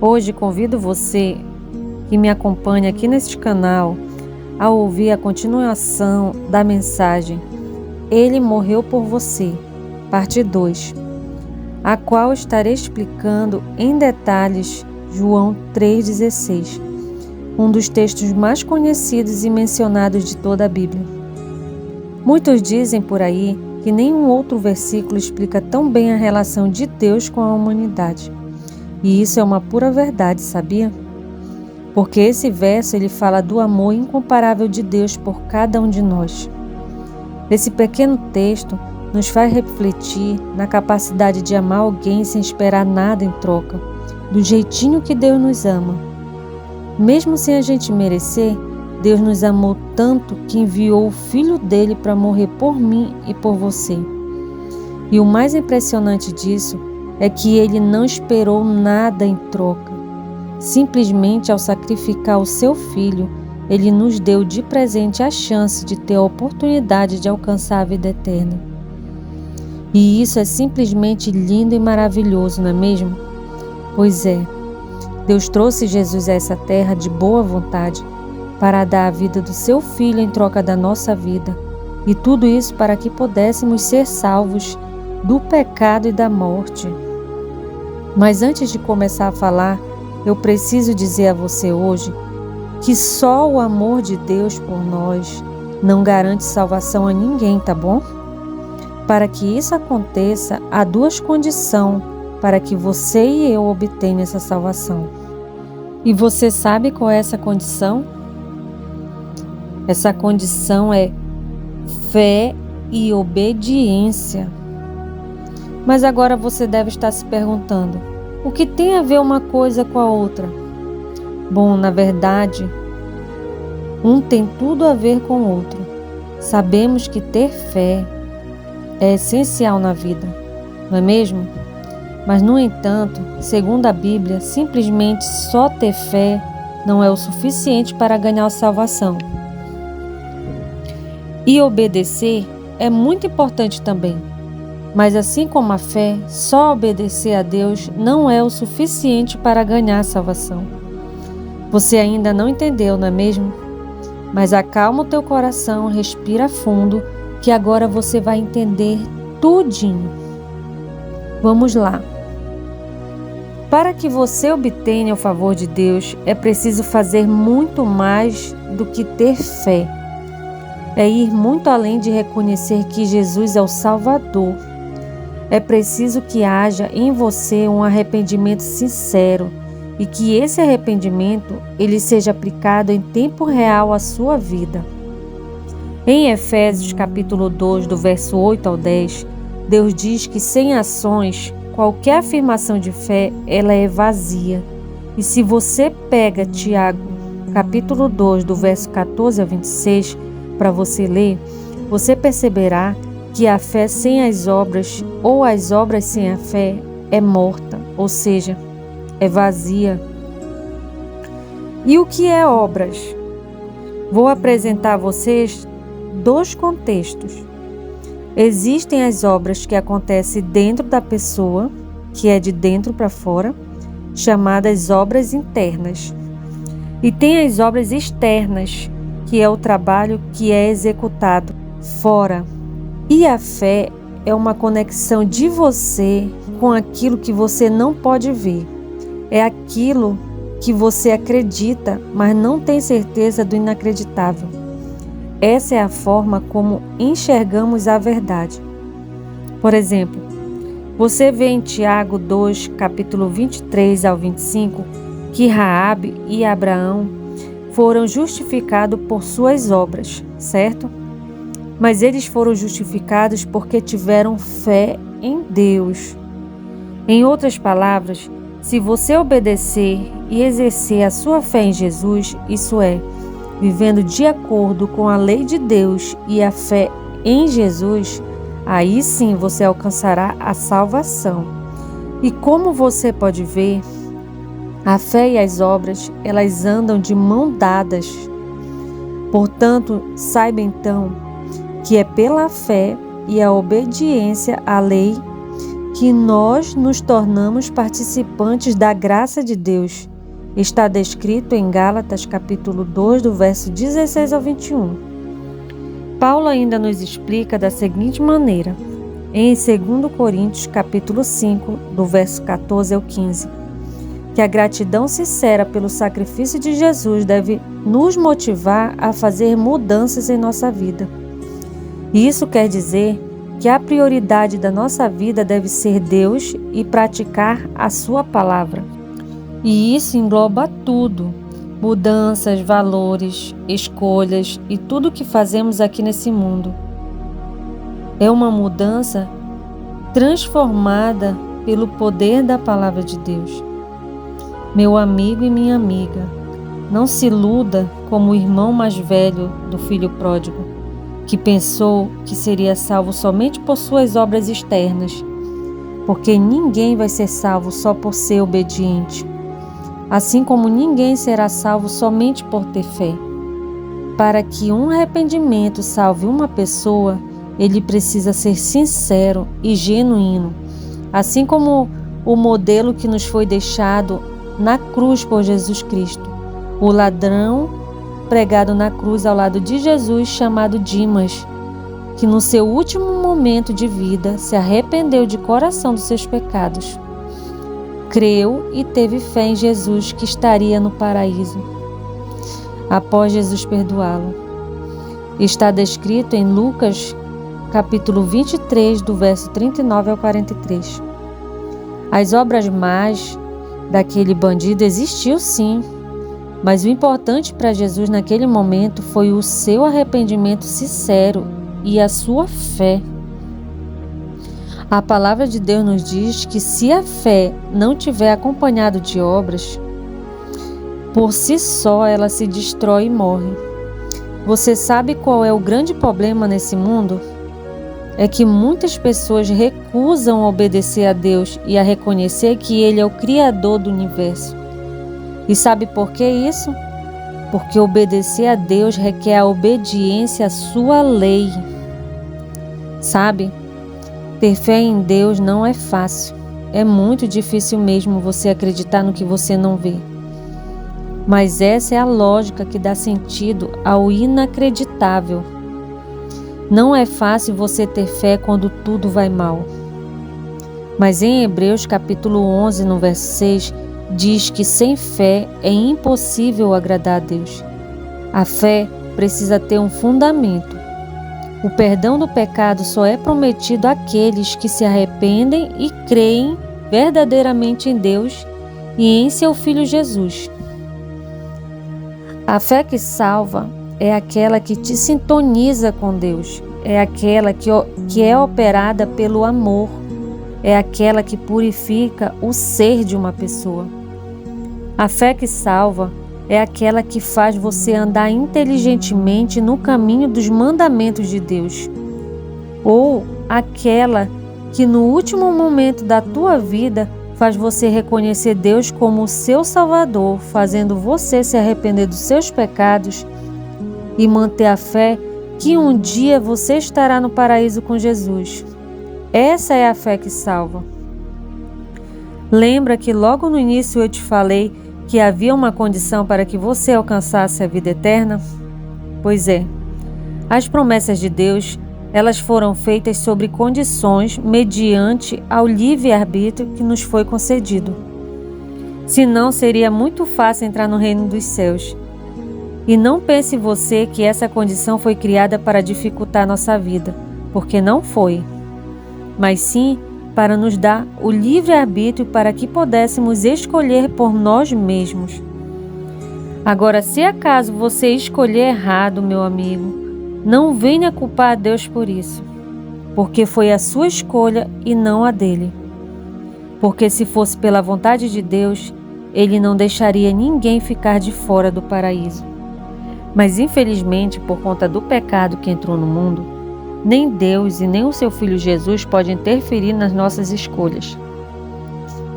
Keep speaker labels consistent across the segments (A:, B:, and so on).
A: Hoje convido você que me acompanha aqui neste canal a ouvir a continuação da mensagem Ele morreu por você, parte 2, a qual estarei explicando em detalhes João 3,16, um dos textos mais conhecidos e mencionados de toda a Bíblia. Muitos dizem por aí que nenhum outro versículo explica tão bem a relação de Deus com a humanidade. E isso é uma pura verdade, sabia? Porque esse verso ele fala do amor incomparável de Deus por cada um de nós. Esse pequeno texto nos faz refletir na capacidade de amar alguém sem esperar nada em troca, do jeitinho que Deus nos ama. Mesmo sem a gente merecer, Deus nos amou tanto que enviou o Filho dele para morrer por mim e por você. E o mais impressionante disso é que ele não esperou nada em troca. Simplesmente ao sacrificar o seu filho, ele nos deu de presente a chance de ter a oportunidade de alcançar a vida eterna. E isso é simplesmente lindo e maravilhoso, não é mesmo? Pois é, Deus trouxe Jesus a essa terra de boa vontade para dar a vida do seu filho em troca da nossa vida. E tudo isso para que pudéssemos ser salvos do pecado e da morte. Mas antes de começar a falar, eu preciso dizer a você hoje que só o amor de Deus por nós não garante salvação a ninguém, tá bom? Para que isso aconteça, há duas condições para que você e eu obtenham essa salvação. E você sabe qual é essa condição? Essa condição é fé e obediência. Mas agora você deve estar se perguntando, o que tem a ver uma coisa com a outra? Bom, na verdade, um tem tudo a ver com o outro. Sabemos que ter fé é essencial na vida, não é mesmo? Mas, no entanto, segundo a Bíblia, simplesmente só ter fé não é o suficiente para ganhar a salvação. E obedecer é muito importante também. Mas assim como a fé, só obedecer a Deus não é o suficiente para ganhar a salvação. Você ainda não entendeu, não é mesmo? Mas acalma o teu coração, respira fundo, que agora você vai entender tudinho. Vamos lá. Para que você obtenha o favor de Deus, é preciso fazer muito mais do que ter fé. É ir muito além de reconhecer que Jesus é o Salvador. É preciso que haja em você um arrependimento sincero e que esse arrependimento ele seja aplicado em tempo real à sua vida. Em Efésios capítulo 2, do verso 8 ao 10, Deus diz que sem ações, qualquer afirmação de fé, ela é vazia. E se você pega Tiago capítulo 2, do verso 14 ao 26, para você ler, você perceberá que a fé sem as obras, ou as obras sem a fé, é morta, ou seja, é vazia. E o que é obras? Vou apresentar a vocês dois contextos. Existem as obras que acontecem dentro da pessoa, que é de dentro para fora, chamadas obras internas. E tem as obras externas, que é o trabalho que é executado fora. E a fé é uma conexão de você com aquilo que você não pode ver. É aquilo que você acredita, mas não tem certeza do inacreditável. Essa é a forma como enxergamos a verdade. Por exemplo, você vê em Tiago 2, capítulo 23 ao 25, que Raabe e Abraão foram justificados por suas obras, certo? Mas eles foram justificados porque tiveram fé em Deus. Em outras palavras, se você obedecer e exercer a sua fé em Jesus, isso é, vivendo de acordo com a lei de Deus e a fé em Jesus, aí sim você alcançará a salvação. E como você pode ver, a fé e as obras, elas andam de mão dadas. Portanto, saiba então que é pela fé e a obediência à lei que nós nos tornamos participantes da graça de Deus. Está descrito em Gálatas capítulo 2, do verso 16 ao 21. Paulo ainda nos explica da seguinte maneira, em 2 Coríntios capítulo 5, do verso 14 ao 15, que a gratidão sincera pelo sacrifício de Jesus deve nos motivar a fazer mudanças em nossa vida. E isso quer dizer que a prioridade da nossa vida deve ser Deus e praticar a sua palavra. E isso engloba tudo, mudanças, valores, escolhas e tudo o que fazemos aqui nesse mundo. É uma mudança transformada pelo poder da palavra de Deus. Meu amigo e minha amiga, não se iluda como o irmão mais velho do filho pródigo, que pensou que seria salvo somente por suas obras externas, porque ninguém vai ser salvo só por ser obediente, assim como ninguém será salvo somente por ter fé. Para que um arrependimento salve uma pessoa, ele precisa ser sincero e genuíno, assim como o modelo que nos foi deixado na cruz por Jesus Cristo, o ladrão pregado na cruz ao lado de Jesus, chamado Dimas, que no seu último momento de vida se arrependeu de coração dos seus pecados. Creu e teve fé em Jesus que estaria no paraíso, após Jesus perdoá-lo. Está descrito em Lucas, capítulo 23, do verso 39 ao 43. As obras más daquele bandido existiu sim, mas o importante para Jesus naquele momento foi o seu arrependimento sincero e a sua fé. A palavra de Deus nos diz que se a fé não tiver acompanhado de obras, por si só ela se destrói e morre. Você sabe qual é o grande problema nesse mundo? É que muitas pessoas recusam obedecer a Deus e a reconhecer que Ele é o Criador do universo. E sabe por que isso? Porque obedecer a Deus requer a obediência à sua lei. Sabe? Ter fé em Deus não é fácil. É muito difícil mesmo você acreditar no que você não vê. Mas essa é a lógica que dá sentido ao inacreditável. Não é fácil você ter fé quando tudo vai mal. Mas em Hebreus capítulo 11, no verso 6, diz que sem fé é impossível agradar a Deus. A fé precisa ter um fundamento. O perdão do pecado só é prometido àqueles que se arrependem e creem verdadeiramente em Deus e em seu Filho Jesus. A fé que salva é aquela que te sintoniza com Deus, é aquela que é operada pelo amor, é aquela que purifica o ser de uma pessoa. A fé que salva é aquela que faz você andar inteligentemente no caminho dos mandamentos de Deus, ou aquela que no último momento da tua vida faz você reconhecer Deus como o seu Salvador, fazendo você se arrepender dos seus pecados e manter a fé que um dia você estará no paraíso com Jesus. Essa é a fé que salva. Lembra que logo no início eu te falei que havia uma condição para que você alcançasse a vida eterna? Pois é, as promessas de Deus, elas foram feitas sobre condições mediante ao livre-arbítrio que nos foi concedido. Senão seria muito fácil entrar no reino dos céus. E não pense você que essa condição foi criada para dificultar nossa vida, porque não foi. Mas sim para nos dar o livre-arbítrio para que pudéssemos escolher por nós mesmos. Agora, se acaso você escolher errado, meu amigo, não venha culpar a Deus por isso, porque foi a sua escolha e não a dele. Porque se fosse pela vontade de Deus, Ele não deixaria ninguém ficar de fora do paraíso. Mas infelizmente, por conta do pecado que entrou no mundo, nem Deus e nem o seu Filho Jesus podem interferir nas nossas escolhas.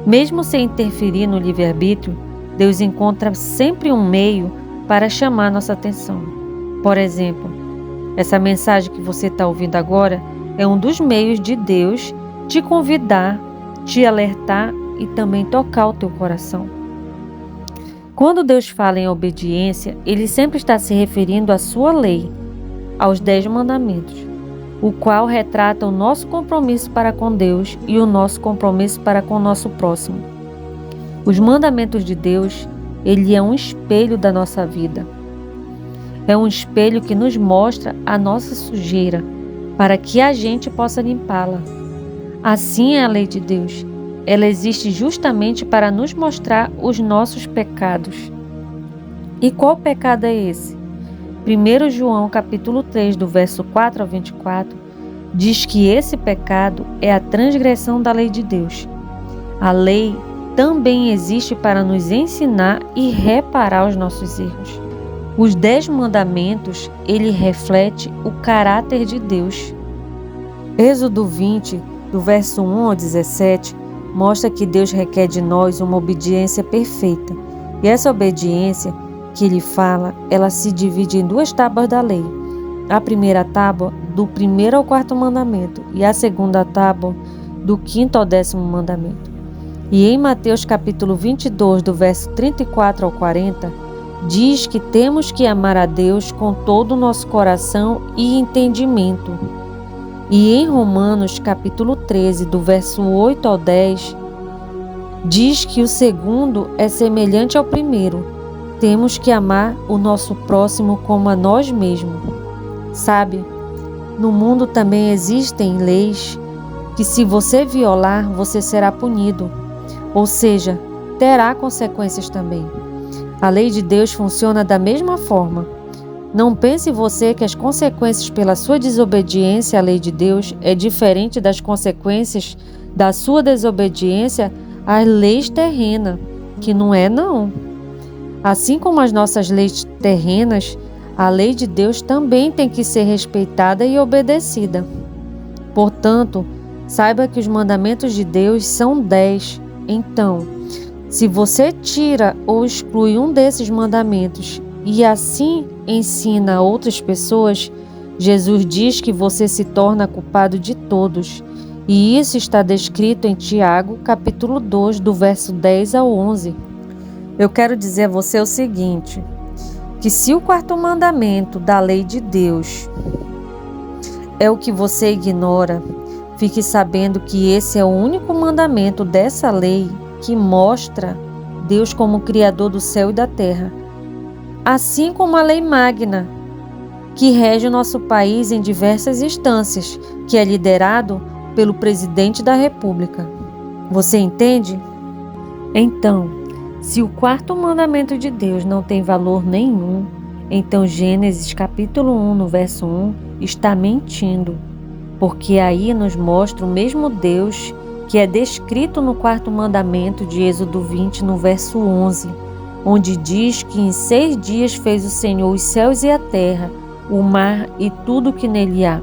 A: Mesmo sem interferir no livre-arbítrio, Deus encontra sempre um meio para chamar nossa atenção. Por exemplo, essa mensagem que você está ouvindo agora é um dos meios de Deus te convidar te alertar e também tocar o teu coração. Quando Deus fala em obediência, Ele sempre está se referindo à sua lei, aos 10 mandamentos, o qual retrata o nosso compromisso para com Deus e o nosso compromisso para com o nosso próximo. Os mandamentos de Deus, ele é um espelho da nossa vida. É um espelho que nos mostra a nossa sujeira, para que a gente possa limpá-la. Assim é a lei de Deus. Ela existe justamente para nos mostrar os nossos pecados. E qual pecado é esse? 1 João capítulo 3, do verso 4 ao 24, diz que esse pecado é a transgressão da lei de Deus. A lei também existe para nos ensinar e reparar os nossos erros. Os 10 mandamentos, ele reflete o caráter de Deus. Êxodo 20, do verso 1 ao 17, mostra que Deus requer de nós uma obediência perfeita. E essa obediência que ele fala, ela se divide em 2 tábuas da lei. A primeira tábua, do 1º ao 4º mandamento, e a segunda tábua, do 5º ao 10º mandamento. E em Mateus capítulo 22, do verso 34 ao 40, diz que temos que amar a Deus com todo o nosso coração e entendimento. E em Romanos capítulo 13, do verso 8 ao 10, diz que o segundo é semelhante ao primeiro. Temos que amar o nosso próximo como a nós mesmos. Sabe, no mundo também existem leis que, se você violar, você será punido. Ou seja, terá consequências também. A lei de Deus funciona da mesma forma. Não pense você que as consequências pela sua desobediência à lei de Deus é diferente das consequências da sua desobediência às leis terrenas, que não é não. Assim como as nossas leis terrenas, a lei de Deus também tem que ser respeitada e obedecida. Portanto, saiba que os mandamentos de Deus são 10. Então, se você tira ou exclui um desses mandamentos e assim ensina a outras pessoas, Jesus diz que você se torna culpado de todos. E isso está descrito em Tiago, capítulo 2, do verso 10 ao 11. Eu quero dizer a você o seguinte, que se o 4º mandamento da lei de Deus é o que você ignora, fique sabendo que esse é o único mandamento dessa lei que mostra Deus como Criador do céu e da terra. Assim como a lei magna, que rege o nosso país em diversas instâncias, que é liderado pelo presidente da República. Você entende? Então, se o 4º mandamento de Deus não tem valor nenhum, então Gênesis capítulo 1, no verso 1, está mentindo, porque aí nos mostra o mesmo Deus que é descrito no 4º mandamento de Êxodo 20, no verso 11, onde diz que em 6 dias fez o Senhor os céus e a terra, o mar e tudo que nele há,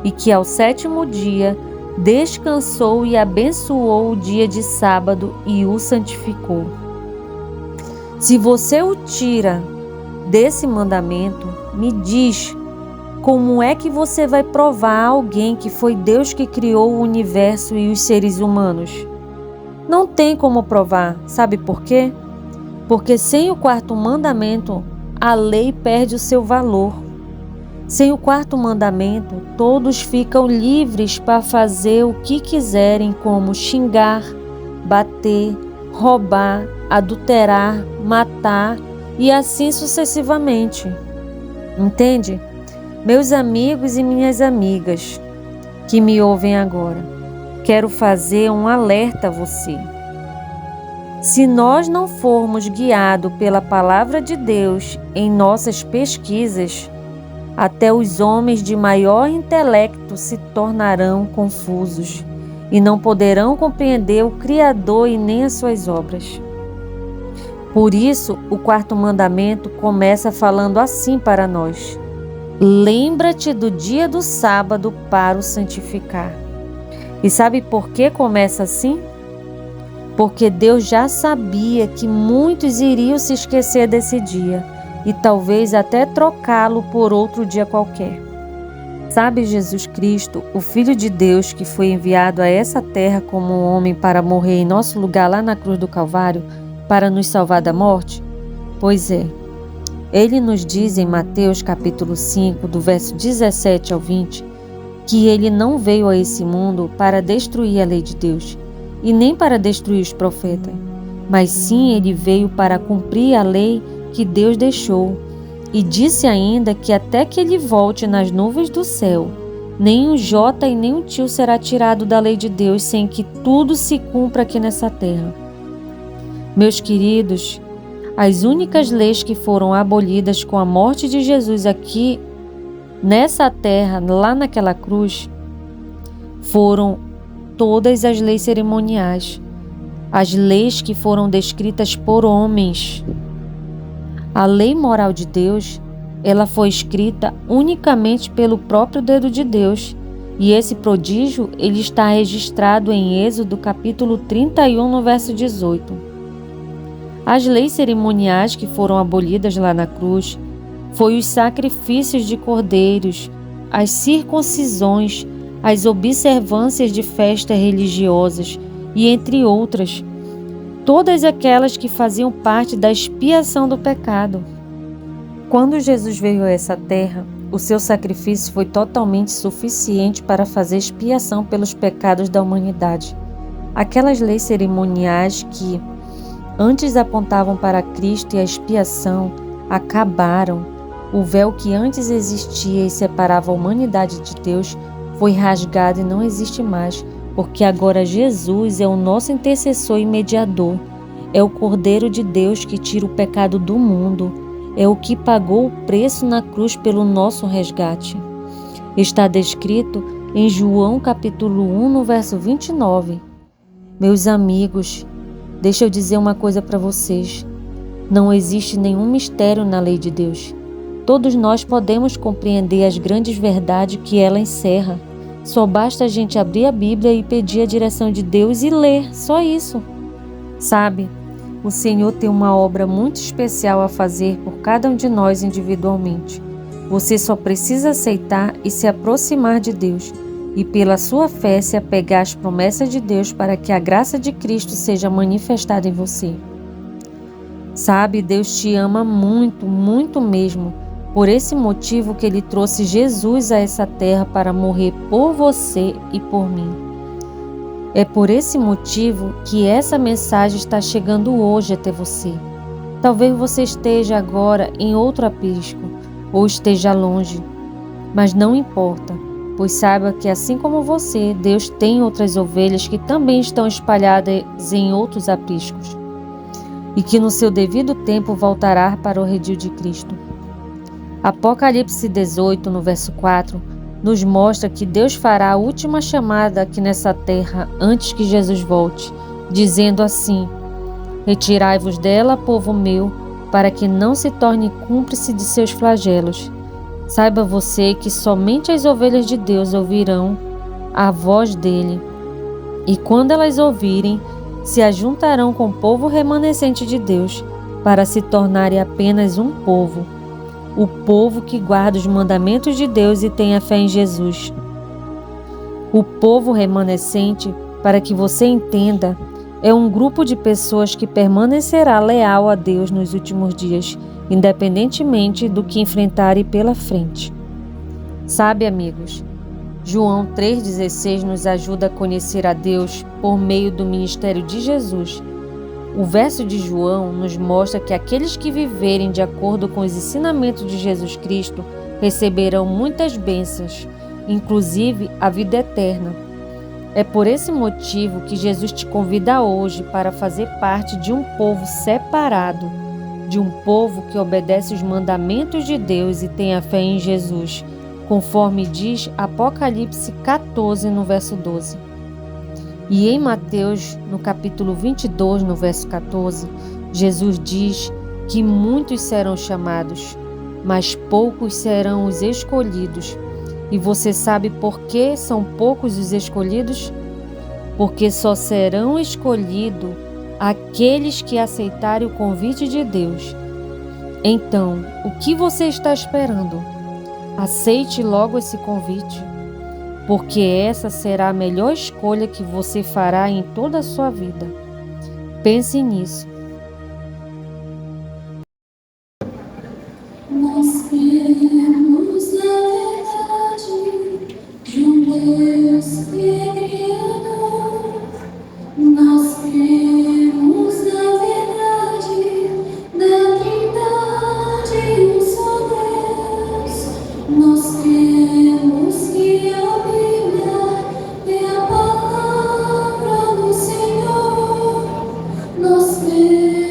A: e que ao 7º dia descansou e abençoou o dia de sábado e o santificou. Se você o tira desse mandamento, me diz como é que você vai provar a alguém que foi Deus que criou o universo e os seres humanos? Não tem como provar, sabe por quê? Porque sem o 4º mandamento, a lei perde o seu valor. Sem o 4º mandamento, todos ficam livres para fazer o que quiserem, como xingar, bater, roubar, adulterar, matar e assim sucessivamente. Entende? Meus amigos e minhas amigas que me ouvem agora, quero fazer um alerta a você. Se nós não formos guiados pela palavra de Deus em nossas pesquisas, até os homens de maior intelecto se tornarão confusos e não poderão compreender o Criador e nem as suas obras. Por isso, o 4º mandamento começa falando assim para nós: lembra-te do dia do sábado para o santificar. E sabe por que começa assim? Porque Deus já sabia que muitos iriam se esquecer desse dia e talvez até trocá-lo por outro dia qualquer. Sabe, Jesus Cristo, o Filho de Deus que foi enviado a essa terra como um homem para morrer em nosso lugar lá na cruz do Calvário, para nos salvar da morte? Pois é. Ele nos diz em Mateus capítulo 5, do verso 17 ao 20, que ele não veio a esse mundo para destruir a lei de Deus, e nem para destruir os profetas, mas sim ele veio para cumprir a lei que Deus deixou. E disse ainda que até que ele volte nas nuvens do céu, nem um jota e nem um tio será tirado da lei de Deus sem que tudo se cumpra aqui nessa terra. Meus queridos, as únicas leis que foram abolidas com a morte de Jesus aqui nessa terra, lá naquela cruz, foram todas as leis cerimoniais, as leis que foram descritas por homens. A lei moral de Deus, ela foi escrita unicamente pelo próprio dedo de Deus, e esse prodígio ele está registrado em Êxodo capítulo 31, no verso 18. As leis cerimoniais que foram abolidas lá na cruz foi os sacrifícios de cordeiros, as circuncisões, as observâncias de festas religiosas e entre outras, todas aquelas que faziam parte da expiação do pecado. Quando Jesus veio a essa terra, o seu sacrifício foi totalmente suficiente para fazer expiação pelos pecados da humanidade. Aquelas leis cerimoniais que antes apontavam para Cristo e a expiação acabaram. O véu que antes existia e separava a humanidade de Deus foi rasgado e não existe mais, porque agora Jesus é o nosso intercessor e mediador. É o Cordeiro de Deus que tira o pecado do mundo. É o que pagou o preço na cruz pelo nosso resgate. Está descrito em João capítulo 1, no verso 29. Meus amigos, deixa eu dizer uma coisa para vocês. Não existe nenhum mistério na lei de Deus. Todos nós podemos compreender as grandes verdades que ela encerra. Só basta a gente abrir a Bíblia e pedir a direção de Deus e ler, só isso. Sabe, o Senhor tem uma obra muito especial a fazer por cada um de nós individualmente. Você só precisa aceitar e se aproximar de Deus, e pela sua fé se apegar às promessas de Deus para que a graça de Cristo seja manifestada em você. Sabe, Deus te ama muito, muito mesmo. Por esse motivo que Ele trouxe Jesus a essa terra para morrer por você e por mim. É por esse motivo que essa mensagem está chegando hoje até você. Talvez você esteja agora em outro aprisco ou esteja longe, mas não importa, pois saiba que assim como você, Deus tem outras ovelhas que também estão espalhadas em outros apriscos e que no seu devido tempo voltará para o redil de Cristo. Apocalipse 18, no verso 4, nos mostra que Deus fará a última chamada aqui nessa terra antes que Jesus volte, dizendo assim: Retirai-vos dela, povo meu, para que não se torne cúmplice de seus flagelos. Saiba você que somente as ovelhas de Deus ouvirão a voz dele, e quando elas ouvirem, se ajuntarão com o povo remanescente de Deus, para se tornarem apenas um povo. O povo que guarda os mandamentos de Deus e tem a fé em Jesus. O povo remanescente, para que você entenda, é um grupo de pessoas que permanecerá leal a Deus nos últimos dias, independentemente do que enfrentarem pela frente. Sabe, amigos, João 3,16 nos ajuda a conhecer a Deus por meio do ministério de Jesus. O verso de João nos mostra que aqueles que viverem de acordo com os ensinamentos de Jesus Cristo receberão muitas bênçãos, inclusive a vida eterna. É por esse motivo que Jesus te convida hoje para fazer parte de um povo separado, de um povo que obedece os mandamentos de Deus e tem a fé em Jesus, conforme diz Apocalipse 14, no verso 12. E em Mateus, no capítulo 22, no verso 14, Jesus diz que muitos serão chamados, mas poucos serão os escolhidos. E você sabe por que são poucos os escolhidos? Porque só serão escolhidos aqueles que aceitarem o convite de Deus. Então, o que você está esperando? Aceite logo esse convite, porque essa será a melhor escolha que você fará em toda a sua vida. Pense nisso.
B: Nós cremos na verdade de um Deus que é Criador. Nós cremos na verdade da Trindade, um só Deus. Nós cremos que a Bíblia é a palavra do Senhor. Nós cremos